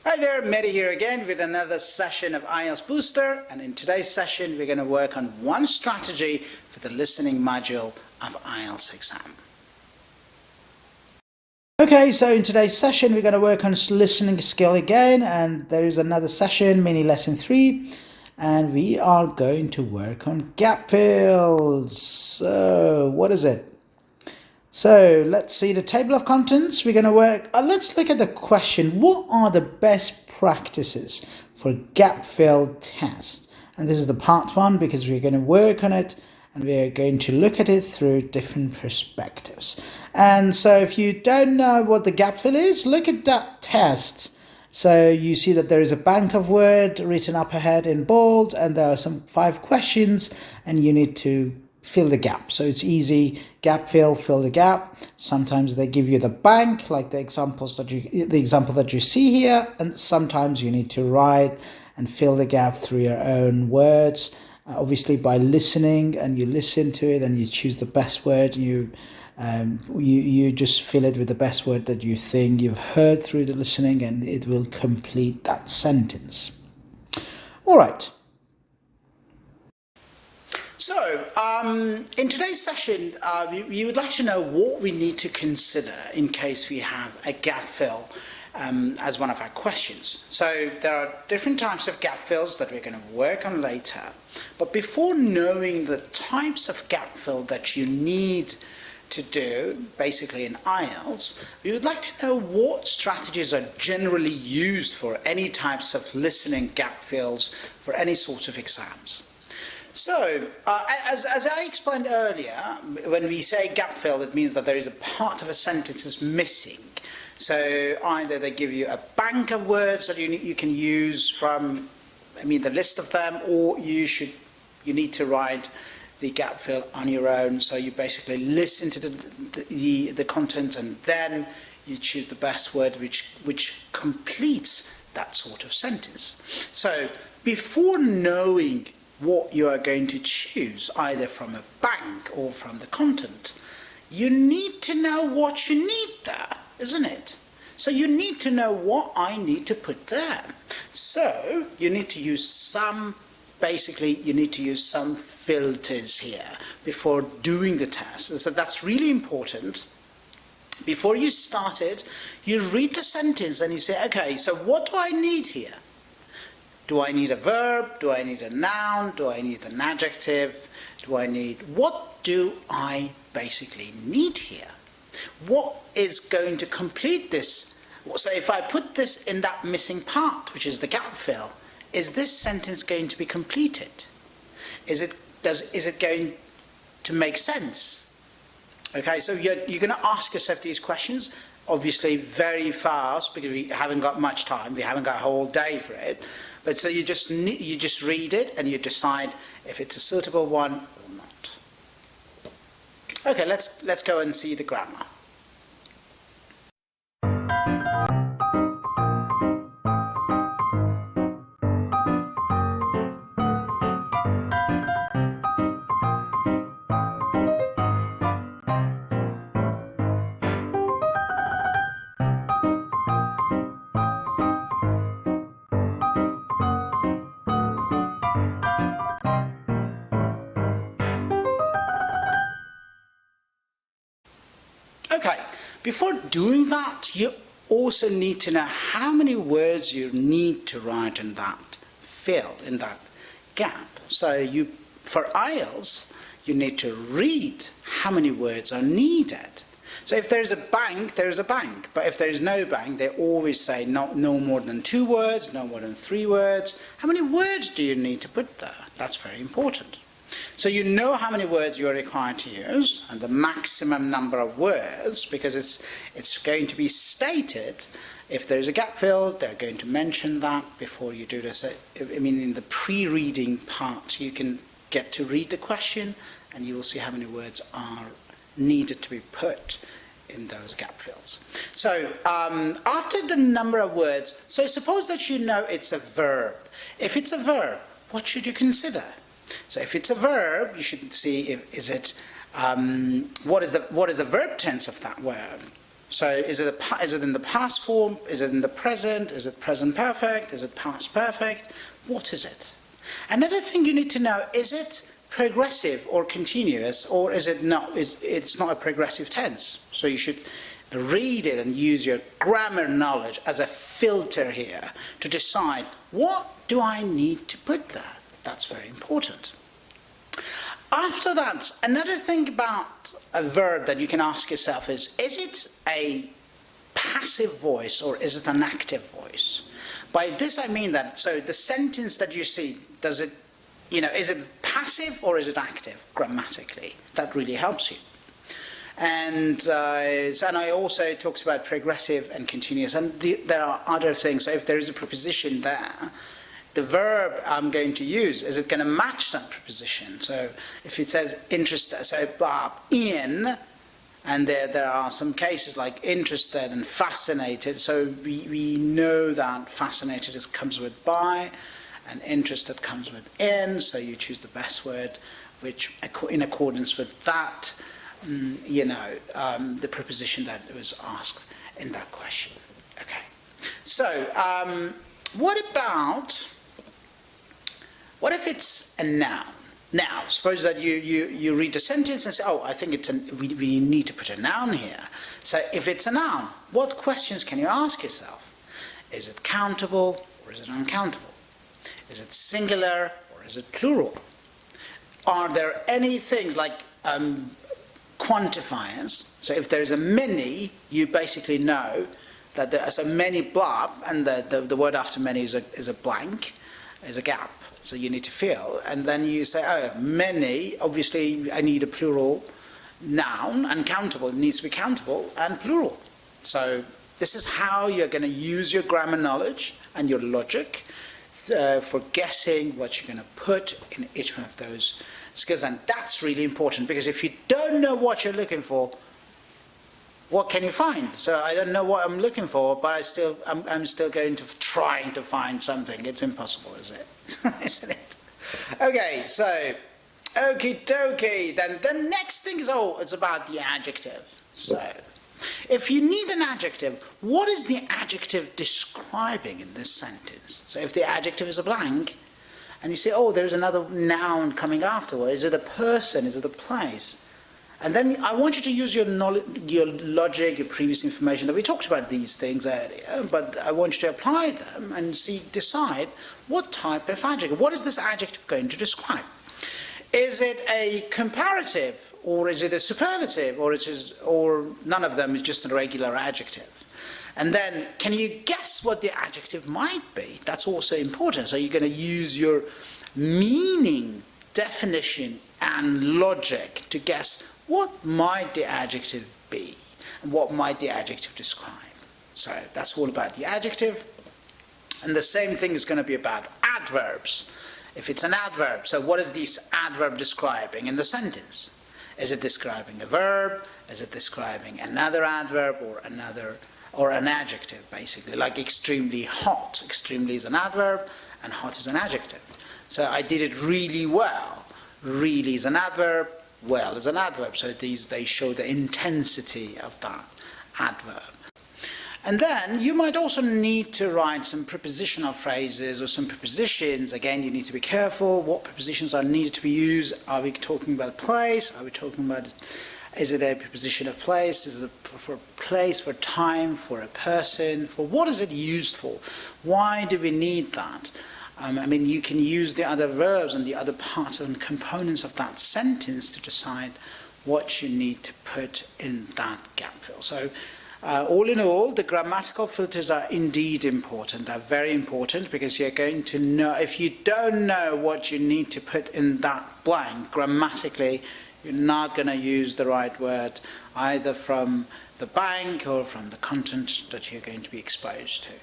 Hi there, Mehdi here again with another session of IELTS Booster, and in today's session we're going to work on one strategy for the listening module of IELTS exam. Okay, so in today's session we're going to work on listening skill again, and there is another session, mini lesson 3, and we are going to work on gap fills. So what is it? So let's see the table of contents. We're going to work, let's look at the question. What are the best practices for gap fill test? And this is the part 1 because we're going to work on it and we're going to look at it through different perspectives. And so if you don't know what the gap fill is, look at that test. So you see that there is a bank of word written up ahead in bold, and there are some 5 questions and you need to fill the gap. So it's easy. Gap fill the gap. Sometimes they give you the bank, like the example that you see here, and sometimes you need to write and fill the gap through your own words. Obviously by listening, and you listen to it and you choose the best word, you just fill it with the best word that you think you've heard through the listening, and it will complete that sentence. All right. So, in today's session, we would like to know what we need to consider in case we have a gap fill as one of our questions. So, there are different types of gap fills that we're going to work on later. But before knowing the types of gap fill that you need to do, basically in IELTS, we would like to know what strategies are generally used for any types of listening gap fills for any sorts of exams. So, as I explained earlier, when we say gap fill, it means that there is a part of a sentence is missing. So either they give you a bank of words that you can use from, the list of them, or you need to write the gap fill on your own. So you basically listen to the content, and then you choose the best word which completes that sort of sentence. So before knowing what you are going to choose, either from a bank or from the content, you need to know what you need there, isn't it? So you need to know what I need to put there. So you need to use some filters here before doing the test. So that's really important. Before you start it, you read the sentence and you say, okay, so what do I need here? Do I need a verb? Do I need a noun? Do I need an adjective? What do I basically need here? What is going to complete this? So if I put this in that missing part, which is the gap fill, is this sentence going to be completed? Is it going to make sense? Okay, so you're going to ask yourself these questions, obviously very fast, because we haven't got much time. We haven't got a whole day for it. But so you just read it and you decide if it's a suitable one or not. Okay, let's go and see the grammar. Okay, before doing that, you also need to know how many words you need to write in that field, in that gap. So for IELTS, you need to read how many words are needed. So if there's a bank, there's a bank. But if there's no bank, they always say no more than 2 words, no more than 3 words. How many words do you need to put there? That's very important. So you know how many words you are required to use, and the maximum number of words, because it's going to be stated. If there's a gap fill, they're going to mention that before you do this. In the pre-reading part, you can get to read the question, and you will see how many words are needed to be put in those gap fills. So after the number of words, so suppose that you know it's a verb. If it's a verb, what should you consider? So if it's a verb, you should see what is the verb tense of that verb. So is it in the past form? Is it in the present? Is it present perfect? Is it past perfect? What is it? Another thing you need to know, is it progressive or continuous, or is it not? It's not a progressive tense. So you should read it and use your grammar knowledge as a filter here to decide, what do I need to put there? That's very important. After that, another thing about a verb that you can ask yourself is it a passive voice or is it an active voice? By this I mean that, so the sentence that you see, is it passive or is it active grammatically? That really helps you. And I also talks about progressive and continuous, and there are other things. So if there is a preposition there, the verb I'm going to use, is it going to match that preposition? So if it says interested, so in, and there are some cases like interested and fascinated, so we know that fascinated comes with by, and interested comes with in, so you choose the best word, which in accordance with that, the preposition that was asked in that question. Okay. So what if it's a noun? Now, suppose that you read the sentence and say, oh, I think we need to put a noun here. So if it's a noun, what questions can you ask yourself? Is it countable or is it uncountable? Is it singular or is it plural? Are there any things like quantifiers? So if there is a many, you basically know that there are so many blob, and the word after many is a blank, is a gap. So you need to fill, and then you say, oh, many, obviously I need a plural noun, and countable, it needs to be countable and plural. So this is how you're going to use your grammar knowledge and your logic for guessing what you're going to put in each one of those skills. And that's really important, because if you don't know what you're looking for, what can you find? So I don't know what I'm looking for, but I'm still going to trying to find something. It's impossible, is it? Isn't it? Okay, so okie dokie. Then the next thing is, it's about the adjective. So if you need an adjective, what is the adjective describing in this sentence? So if the adjective is a blank, and you say, there's another noun coming afterwards, is it a person? Is it a place? And then I want you to use your knowledge, your logic, your previous information that we talked about these things earlier, but I want you to apply them and decide what type of adjective. What is this adjective going to describe? Is it a comparative, or is it a superlative, or none of them is just a regular adjective? And then, can you guess what the adjective might be? That's also important. So you're going to use your meaning, definition, and logic to guess what might the adjective be, and what might the adjective describe. So that's all about the adjective. And the same thing is going to be about adverbs. If it's an adverb, so what is this adverb describing in the sentence? Is it describing a verb? Is it describing another adverb or an adjective, basically, like extremely hot? Extremely is an adverb, and hot is an adjective. So I did it really well. Really is an adverb. Well is an adverb. So they show the intensity of that adverb. And then you might also need to write some prepositional phrases or some prepositions. Again, you need to be careful what prepositions are needed to be used. Are we talking about place? Are we talking about, is it a preposition of place? Is it for place, for time, for a person? For what is it used for? Why do we need that? You can use the other verbs and the other parts and components of that sentence to decide what you need to put in that gap fill. So all in all, the grammatical filters are indeed important. They're very important, because you're going to know, if you don't know what you need to put in that blank grammatically, you're not going to use the right word either from the bank or from the content that you're going to be exposed to.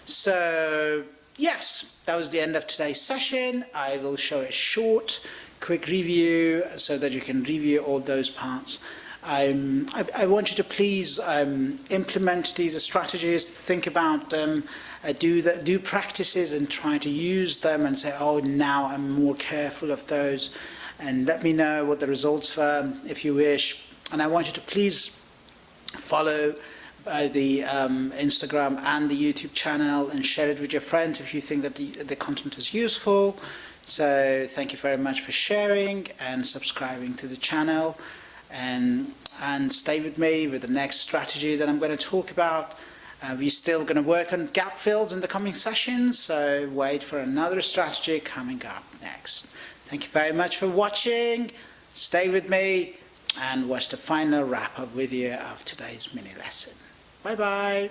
So yes, that was the end of today's session. I will show a short, quick review so that you can review all those parts. I want you to please implement these strategies, think about them, do practices and try to use them and say, now I'm more careful of those, and let me know what the results were if you wish. And I want you to please follow the Instagram and the YouTube channel, and share it with your friends if you think that the content is useful. So thank you very much for sharing and subscribing to the channel, and stay with me with the next strategy that I'm going to talk about. We're still going to work on gap fills in the coming sessions, so wait for another strategy coming up next. Thank you very much for watching. Stay with me and watch the final wrap-up video of today's mini lesson. Bye bye.